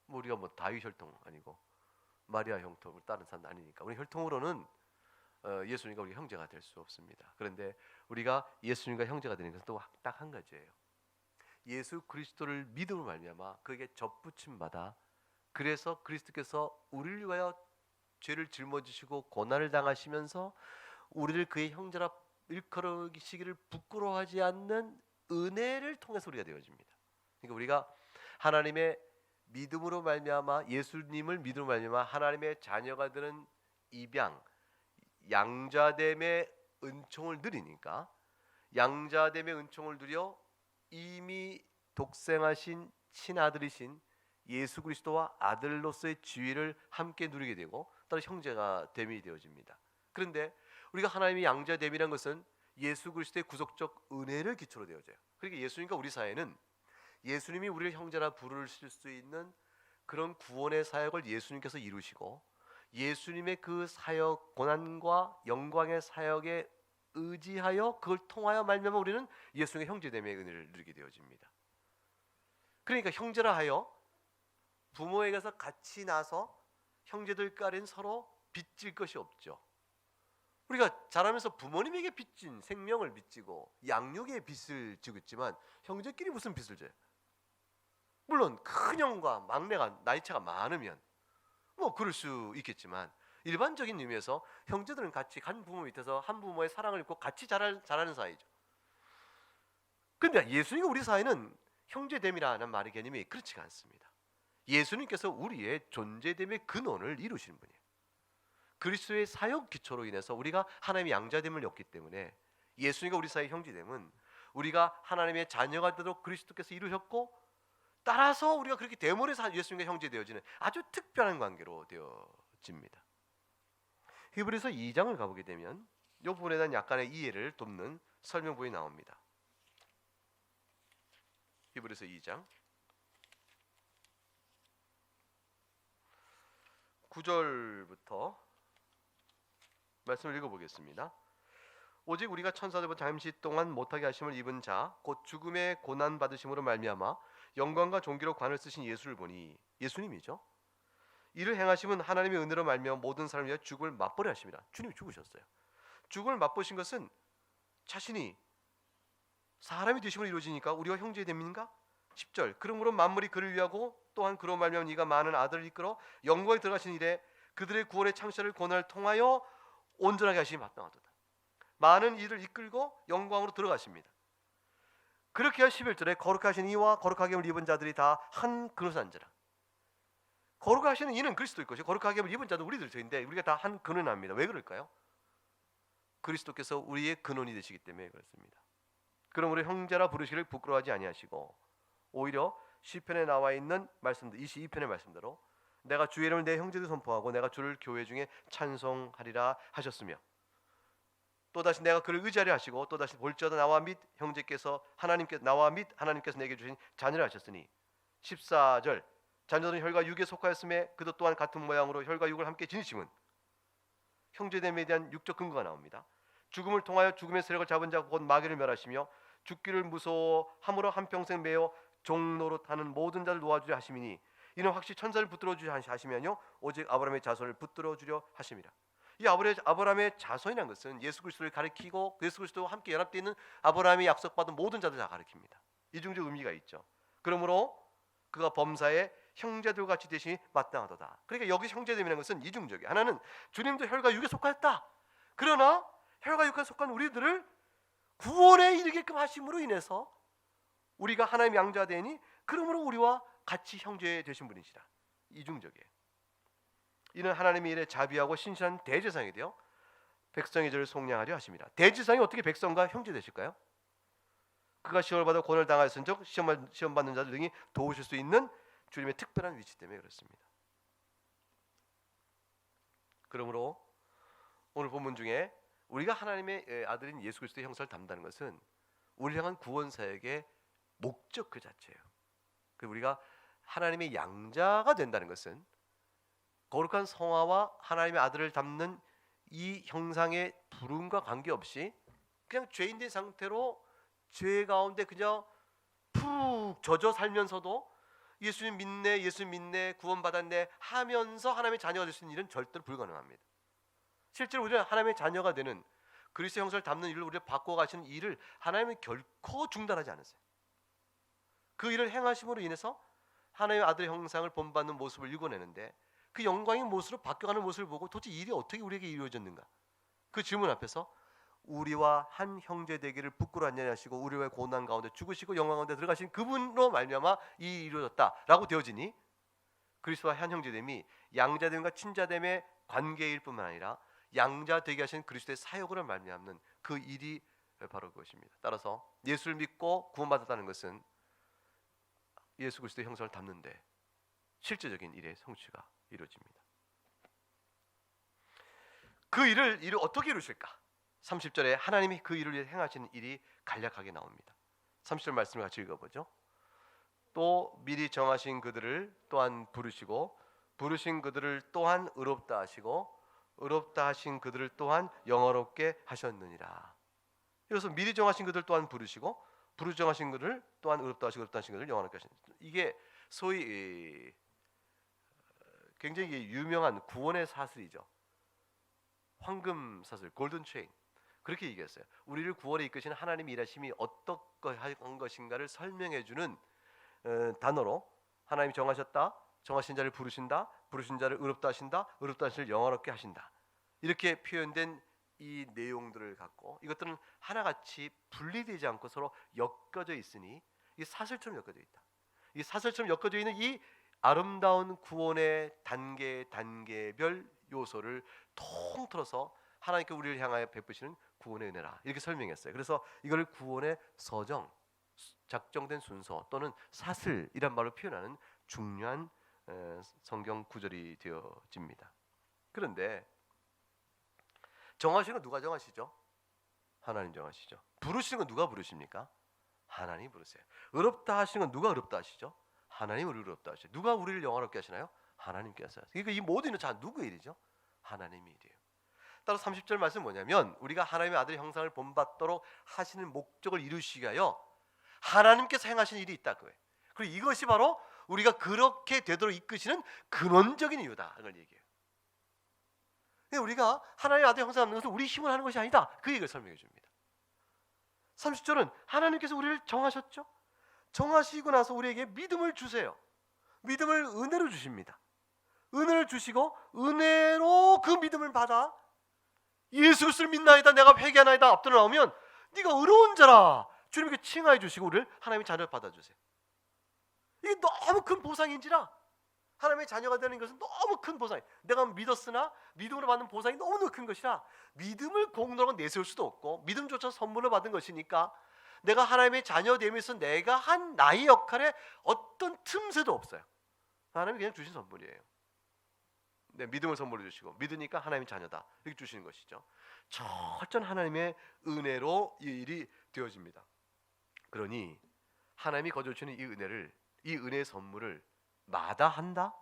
우리가 다윗 혈통 아니고 마리아 혈통을 따른 사람 아니니까 우리 혈통으로는 예수님과 우리가 형제가 될 수 없습니다. 그런데 우리가 예수님과 형제가 되는 것은 또 딱 한 가지예요. 예수 그리스도를 믿음으로 말미암아 그에게 접붙임 받아, 그래서 그리스도께서 우리를 위하여 죄를 짊어지시고 고난을 당하시면서 우리를 그의 형제라 일컬으시기를 부끄러워하지 않는 은혜를 통해서 우리가 되어집니다. 그러니까 우리가 하나님의 믿음으로 말미암아, 예수님을 믿음으로 말미암아 하나님의 자녀가 되는 입양, 양자됨의 은총을 누리니까, 양자됨의 은총을 누려 이미 독생하신 친아들이신 예수 그리스도와 아들로서의 지위를 함께 누리게 되고 따라 형제가 됨이 되어집니다. 그런데 우리가 하나님의 양자됨이란 것은 예수 그리스도의 구속적 은혜를 기초로 되어져요. 그러니까 예수님과 우리 사이에는 예수님이 우리를 형제라 부르실 수 있는 그런 구원의 사역을 예수님께서 이루시고, 예수님의 그 사역, 고난과 영광의 사역에 의지하여 그걸 통하여 말미암아 우리는 예수님의 형제됨의 은혜를 누리게 되어집니다. 그러니까 형제라 하여 부모에게서 같이 나서 형제들 간엔 서로 빚질 것이 없죠. 우리가 자라면서 부모님에게 빚진 생명을 빚지고 양육의 빚을 지고 있지만 형제끼리 무슨 빚을 져요? 물론 큰형과 막내가 나이차가 많으면 뭐 그럴 수 있겠지만, 일반적인 의미에서 형제들은 같이 한 부모 밑에서 한 부모의 사랑을 입고 같이 자라는 사이죠. 그런데 예수님과 우리 사이는 형제됨이라는 말의 개념이 그렇지가 않습니다. 예수님께서 우리의 존재됨의 근원을 이루시는 분이에요. 그리스도의 사역 기초로 인해서 우리가 하나님의 양자됨을 얻기 때문에 예수님과 우리 사이의 형제됨은 우리가 하나님의 자녀가 되도록 그리스도께서 이루셨고, 따라서 우리가 그렇게 됨으로 해서 예수님과 형제 되어지는 아주 특별한 관계로 되어집니다. 히브리서 2장을 가보게 되면 이 부분에 대한 약간의 이해를 돕는 설명부에 나옵니다. 히브리서 2장 9절부터 말씀을 읽어보겠습니다. 오직 우리가 천사들보다 잠시 동안 못하게 하심을 입은 자, 곧 죽음의 고난 받으심으로 말미암아 영광과 존귀로 관을 쓰신 예수를 보니, 예수님이죠. 이를 행하심은 하나님의 은혜로 말미암아 모든 사람을 위하여 죽음을 맛보려 하심이라. 주님이 죽으셨어요. 죽음을 맛보신 것은 자신이 사람이 되심으로 이루어지니까 우리와 형제됨인가? 10절 그러므로 만물이 그를 위하고 또한 그로 말미암아 네가 많은 아들을 이끌어 영광에 들어가신 이래 그들의 구원의 창시를 고난을 통하여 온전하게 하심이 마땅하도다. 많은 이를 이끌고 영광으로 들어가십니다. 그렇게 할 11절에 거룩하신 이와 거룩하게 함을 입은 자들이 다 한 근원에서 앉으라. 거룩하시는 이는 그리스도일 것이고 거룩하게 함을 입은 자는 우리들 저인데 우리가 다 한 근원에 압니다. 왜 그럴까요? 그리스도께서 우리의 근원이 되시기 때문에 그렇습니다. 그러므로 형제라 부르시기를 부끄러워하지 아니하시고 오히려 시편에 나와 있는 말씀들, 22편의 말씀대로 내가 주의 이름을 내 형제들 선포하고 내가 주를 교회 중에 찬송하리라 하셨으며, 또다시 내가 그를 의지하려 하시고 또다시 볼지어다 나와 및 형제께서 하나님께 나와 및 하나님께서 내게 주신 자녀를 하셨으니, 14절 자녀들은 혈과 육에 속하였음에 그도 또한 같은 모양으로 혈과 육을 함께 지니심은, 형제됨에 대한 육적 근거가 나옵니다. 죽음을 통하여 죽음의 세력을 잡은 자 곧 마귀를 멸하시며 죽기를 무서워함으로 한평생 매어 종노릇하는 모든 자를 놓아주려 하심이니 이는 확실히 천사를 붙들어 주려 하시면요 오직 아브라함의 자손을 붙들어 주려 하심이라. 이 아브라함의 자손이라는 것은 예수 그리스도를 가리키고 예수 그리스도와 함께 연합되어 있는 아브라함이 약속받은 모든 자들 다 가리킵니다. 이중적 의미가 있죠. 그러므로 그가 범사의 형제들 같이 되심이 마땅하도다. 그러니까 여기 형제됨이라는 것은 이중적이에요. 하나는 주님도 혈과 육에 속하였다. 그러나 혈과 육에 속한 우리들을 구원에 이르게끔 하심으로 인해서 우리가 하나님 양자되니 그러므로 우리와 같이 형제 되신 분이시라. 이중적이에요. 이는 하나님의 일에 자비하고 신실한 대제사장이 되어 백성의 죄를 속량하려 하심이라. 대제사장이 어떻게 백성과 형제 되실까요? 그가 시험을 받아 고난을 당하였은즉 시험 받는 자들 등이 도우실 수 있는 주님의 특별한 위치 때문에 그렇습니다. 그러므로 오늘 본문 중에 우리가 하나님의 아들인 예수 그리스도의 형상을 담다는 것은 우리를 향한 구원 사역의 목적 그 자체예요. 우리가 하나님의 양자가 된다는 것은 거룩한 성화와 하나님의 아들을 담는 이 형상의 부름과 관계없이 그냥 죄인된 상태로 죄 가운데 그냥 푹 젖어 살면서도 예수님 믿네 구원받았네 하면서 하나님의 자녀가 될 수 있는 일은 절대로 불가능합니다. 실제로 우리는 하나님의 자녀가 되는 그리스도의 형상을 담는 일을 우리가 바꿔가시는 일을 하나님은 결코 중단하지 않으세요. 그 일을 행하심으로 인해서 하나님의 아들의 형상을 본받는 모습을 읽어내는데 그 영광의 모습으로 바뀌어가는 모습을 보고 도대체 이 일이 어떻게 우리에게 이루어졌는가? 그 질문 앞에서 우리와 한 형제 되기를 부끄러워하냐 하시고 우리의 고난 가운데 죽으시고 영광 가운데 들어가신 그분으로 말미암아 이 일이 이루어졌다라고 되어지니 그리스도와 한 형제됨이 양자됨과 친자됨의 관계일 뿐만 아니라 양자 되게 하신 그리스도의 사역으로 말미암는 그 일이 바로 그것입니다. 따라서 예수를 믿고 구원받았다는 것은 예수 그리스도의 형상을 담는데 실제적인 일의 성취가 이루어집니다. 그 일을 어떻게 이루실까? 30절에 하나님이 그 일을 행하시는 일이 간략하게 나옵니다. 30절 말씀을 같이 읽어보죠. 또 미리 정하신 그들을 또한 부르시고 부르신 그들을 또한 의롭다 하시고 의롭다 하신 그들을 또한 영화롭게 하셨느니라. 그래서 미리 정하신 그들 또한 부르시고 정하신 그들을 또한 의롭다 하시고 의롭다 하신 그들을 영화롭게 하셨느니라. 이게 소위 굉장히 유명한 구원의 사슬이죠. 황금 사슬, 골든 체인. 그렇게 얘기했어요. 우리를 구원에 이끄시는 하나님의 일하심이 어떤 것인가를 설명해주는 단어로 하나님이 정하셨다, 정하신 자를 부르신다, 부르신 자를 의롭다 하신다, 의롭다 하신 자를 영화롭게 하신다. 이렇게 표현된 이 내용들을 갖고 이것들은 하나같이 분리되지 않고 서로 엮어져 있으니 이 사슬처럼 엮어져 있다. 이 사슬처럼 엮어져 있는 이 아름다운 구원의 단계별 요소를 통틀어서 하나님께 우리를 향하여 베푸시는 구원의 은혜라 이렇게 설명했어요. 그래서 이걸 구원의 서정, 작정된 순서 또는 사슬이란 말로 표현하는 중요한 성경 구절이 되어집니다. 그런데 정하시는 건 누가 정하시죠? 하나님 정하시죠. 부르시는 건 누가 부르십니까? 하나님 부르세요. 의롭다 하시는 건 누가 의롭다 하시죠? 하나님 우리를 의롭다 하시죠. 누가 우리를 영화롭게 하시나요? 하나님께서. 그러니까 이 모든 일은 자 누구의 일이죠? 하나님의 일이에요. 따라 30절 말씀은 뭐냐면 우리가 하나님의 아들의 형상을 본받도록 하시는 목적을 이루시기 위하여 하나님께서 행하신 일이 있다 그거예요. 그리고 이것이 바로 우리가 그렇게 되도록 이끄시는 근원적인 이유다 이걸 얘기해요. 우리가 하나님의 아들의 형상을 받는 것은 우리 힘을 하는 것이 아니다 그 얘기를 설명해 줍니다. 30절은 하나님께서 우리를 정하셨죠. 정하시고 나서 우리에게 믿음을 주세요. 믿음을 은혜로 주십니다. 은혜를 주시고 은혜로 그 믿음을 받아 예수 그리스도를 믿나이다 내가 회개하나이다 앞으로 나오면 네가 의로운 자라 주님께 칭하여 주시고 우리를 하나님의 자녀를 받아주세요. 이게 너무 큰 보상인지라 하나님의 자녀가 되는 것은 너무 큰 보상. 내가 믿었으나 믿음으로 받는 보상이 너무 큰 것이라 믿음을 공로로 내세울 수도 없고 믿음조차 선물을 받은 것이니까 내가 하나님의 자녀 되면서 내가 한 나의 역할에 어떤 틈새도 없어요. 하나님이 그냥 주신 선물이에요. 네, 믿음을 선물로 주시고 믿으니까 하나님의 자녀다 이렇게 주시는 것이죠. 철저한 하나님의 은혜로 이 일이 되어집니다. 그러니 하나님이 거저 주시는 이 은혜를 이 은혜의 선물을 마다한다?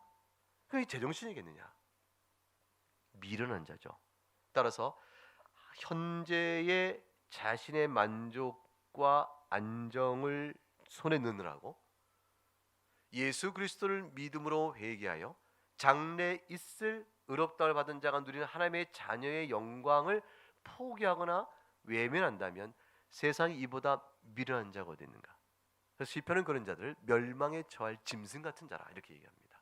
그게 제정신이겠느냐? 미련한 자죠. 따라서 현재의 자신의 만족과 안정을 손에 넣느라고 예수 그리스도를 믿음으로 회개하여 장래 있을 의롭다를 받은 자가 누리는 하나님의 자녀의 영광을 포기하거나 외면한다면 세상이 이보다 미련한 자가 어디 있는가? 그래서 시편은 그런 자들을 멸망에 처할 짐승 같은 자라 이렇게 얘기합니다.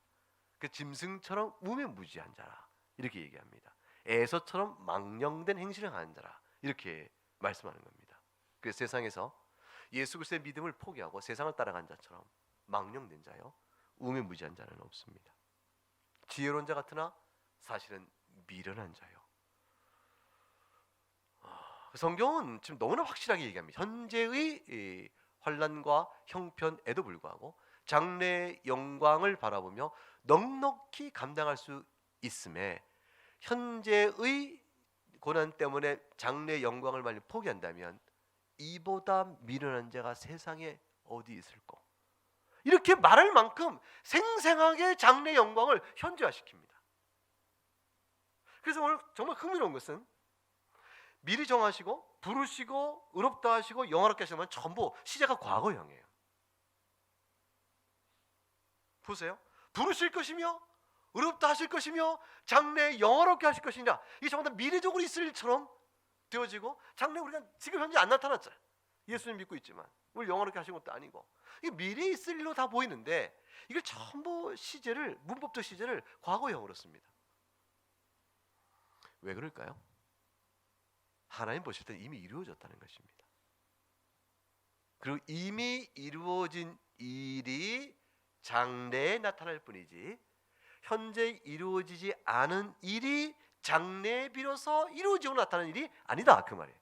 그 짐승처럼 무면무지한 자라 이렇게 얘기합니다. 에서처럼 망령된 행실을 하는 자라 이렇게 말씀하는 겁니다. 그래서 세상에서 예수 그리스도의 믿음을 포기하고 세상을 따라간 자처럼 망령된 자요 우매무지한 자는 없습니다. 지혜로운 자 같으나 사실은 미련한 자요. 성경은 지금 너무나 확실하게 얘기합니다. 현재의 환난과 형편에도 불구하고 장래의 영광을 바라보며 넉넉히 감당할 수 있음에 현재의 고난 때문에 장래의 영광을 많이 포기한다면 이보다 미련한 자가 세상에 어디 있을꼬? 이렇게 말할 만큼 생생하게 장래의 영광을 현재화시킵니다. 그래서 오늘 정말 흥미로운 것은 미리 정하시고 부르시고 의롭다 하시고 영화롭게 하시면 전부 시제가 과거형이에요. 보세요. 부르실 것이며 의롭다 하실 것이며 장래에 영화롭게 하실 것이냐 이게 정말 다 미래적으로 있을 일처럼 되어지고 장래 우리가 지금 현재 안 나타났잖아요. 예수님 믿고 있지만 우리 영화롭게 하신 것도 아니고 이게 미래에 있을 일로 다 보이는데 이걸 전부 시제를 문법적 시제를 과거형으로 씁니다. 왜 그럴까요? 하나님 보실 때 이미 이루어졌다는 것입니다. 그리고 이미 이루어진 일이 장래에 나타날 뿐이지 현재 이루어지지 않은 일이 장래에 비로소 이루어지고 나타나는 일이 아니다 그 말이에요.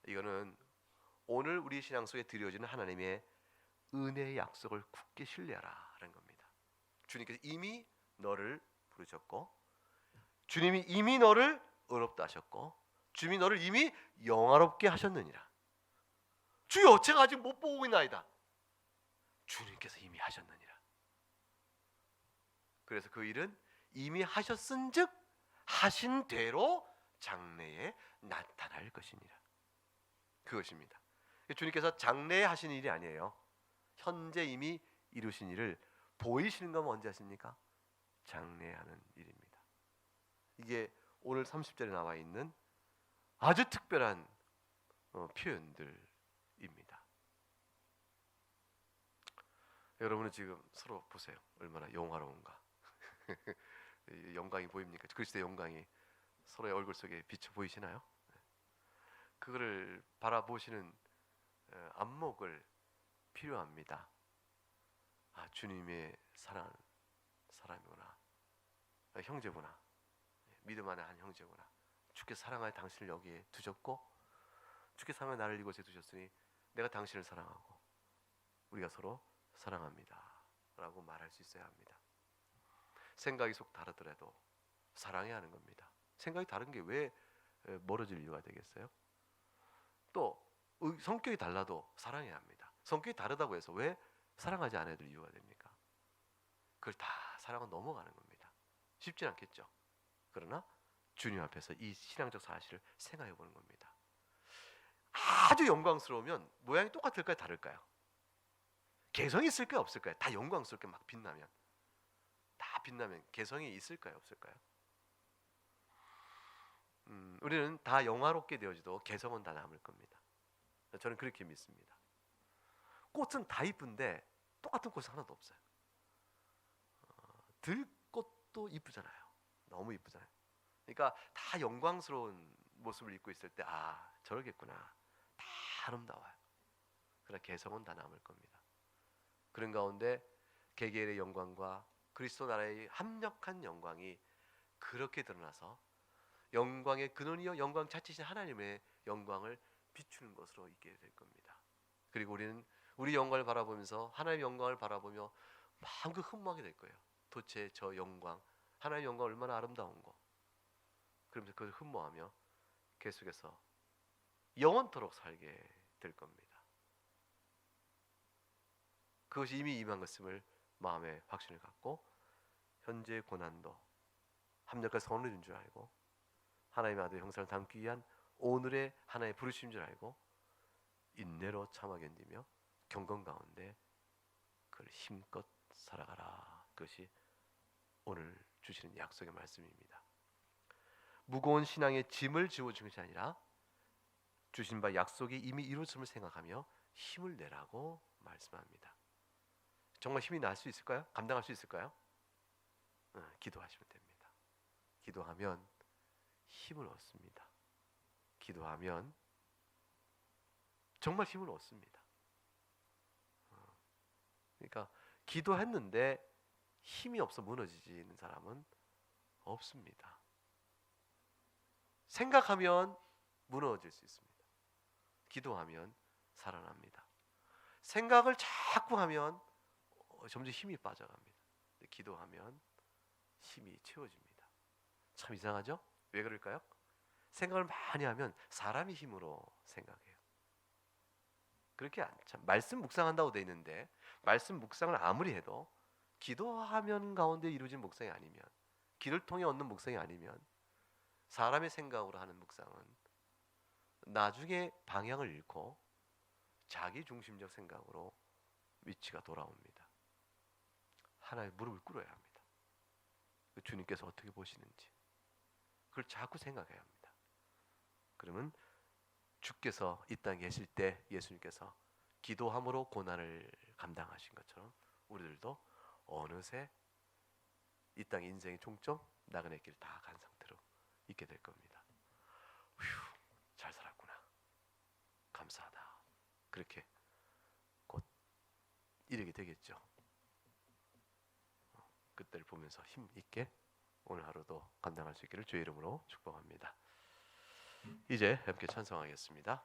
이거는 오늘 우리 신앙 속에 드려지는 하나님의 은혜의 약속을 굳게 신뢰하라는 겁니다. 주님께서 이미 너를 부르셨고 주님이 이미 너를 의롭다 하셨고 주님이 너를 이미 영화롭게 하셨느니라. 주여 제가 아직 못 보고 있나이다. 주님께서 이미 하셨느니라. 그래서 그 일은 이미 하셨은즉 하신 대로 장래에 나타날 것이니라. 그것입니다. 주님께서 장래에 하신 일이 아니에요. 현재 이미 이루신 일을 보이시는 건 언제 하십니까? 장래에 하는 일입니다. 이게 오늘 30절에 나와 있는 아주 특별한 표현들입니다. 여러분은 지금 서로 보세요. 얼마나 영화로운가. 영광이 보입니까? 그리스도의 영광이 서로의 얼굴 속에 비쳐 보이시나요? 그거를 바라보시는 안목을 필요합니다. 아, 주님의 사랑하는 사람이구나. 형제구나. 믿음 안에 한 형제구나. 주께 사랑하여 당신을 여기에 두셨고 주께 사랑하여 나를 이곳에 두셨으니 내가 당신을 사랑하고 우리가 서로 사랑합니다 라고 말할 수 있어야 합니다. 생각이 속 다르더라도 사랑해야 하는 겁니다. 생각이 다른 게 왜 멀어질 이유가 되겠어요? 또 성격이 달라도 사랑해야 합니다. 성격이 다르다고 해서 왜 사랑하지 않아야 될 이유가 됩니까? 그걸 다 사랑은 넘어가는 겁니다. 쉽진 않겠죠. 그러나 주님 앞에서 이 신앙적 사실을 생각해 보는 겁니다. 아주 영광스러우면 모양이 똑같을까요? 다를까요? 개성이 있을까요? 없을까요? 다 영광스럽게 막 빛나면 개성이 있을까요? 없을까요? 우리는 다 영화롭게 되어지도 개성은 다 남을 겁니다. 저는 그렇게 믿습니다. 꽃은 다 이쁜데 똑같은 꽃은 하나도 없어요. 들꽃도 이쁘잖아요. 너무 이쁘잖아요. 그러니까 다 영광스러운 모습을 입고 있을 때 저러겠구나. 다 아름다워요. 그러나 개성은 다 남을 겁니다. 그런 가운데 개개인의 영광과 그리스도 나라의 합력한 영광이 그렇게 드러나서 영광의 근원이요 영광 자체이신 하나님의 영광을 비추는 것으로 있게 될 겁니다. 그리고 우리는 우리 영광을 바라보면서 하나님의 영광을 바라보며 마음껏 흠모하게 될 거예요. 도대체 저 영광, 하나님의 영광 얼마나 아름다운 거. 그러면서 그걸 흠모하며 계속해서 영원토록 살게 될 겁니다. 그것이 이미 임한 것임을 마음에 확신을 갖고 현재의 고난도 합력과 선을 준 줄 알고 하나님의 아들 형상을 담기 위한 오늘의 하나님의 부르심인 줄 알고 인내로 참아 견디며 경건 가운데 그걸 힘껏 살아가라. 그것이 오늘 주시는 약속의 말씀입니다. 무거운 신앙의 짐을 지워주는 것이 아니라 주신 바 약속이 이미 이루어짐을 생각하며 힘을 내라고 말씀합니다. 정말 힘이 날 수 있을까요? 감당할 수 있을까요? 기도하시면 됩니다. 기도하면 힘을 얻습니다. 기도하면 정말 힘을 얻습니다. 그러니까 기도했는데 힘이 없어 무너지는 사람은 없습니다. 생각하면 무너질 수 있습니다. 기도하면 살아납니다. 생각을 자꾸 하면 점점 힘이 빠져갑니다. 기도하면 힘이 채워집니다. 참 이상하죠? 왜 그럴까요? 생각을 많이 하면 사람이 힘으로 생각해요. 그렇게 참 말씀 묵상한다고 돼 있는데 말씀 묵상을 아무리 해도 기도하면 가운데 이루어진 묵상이 아니면 기도를 통해 얻는 묵상이 아니면 사람의 생각으로 하는 묵상은 나중에 방향을 잃고 자기 중심적 생각으로 위치가 돌아옵니다. 하나의 무릎을 꿇어야 합니다. 주님께서 어떻게 보시는지 그걸 자꾸 생각해야 합니다. 그러면 주께서 이 땅에 계실 때 예수님께서 기도함으로 고난을 감당하신 것처럼 우리들도 어느새 이 땅 인생의 종점 나그네 길 다 간 상태로 있게 될 겁니다. 휴, 잘 살았구나. 감사하다. 그렇게 곧 이르게 되겠죠. 그때를 보면서 힘 있게 오늘 하루도 감당할 수 있기를 주의 이름으로 축복합니다. 이제 함께 찬송하겠습니다.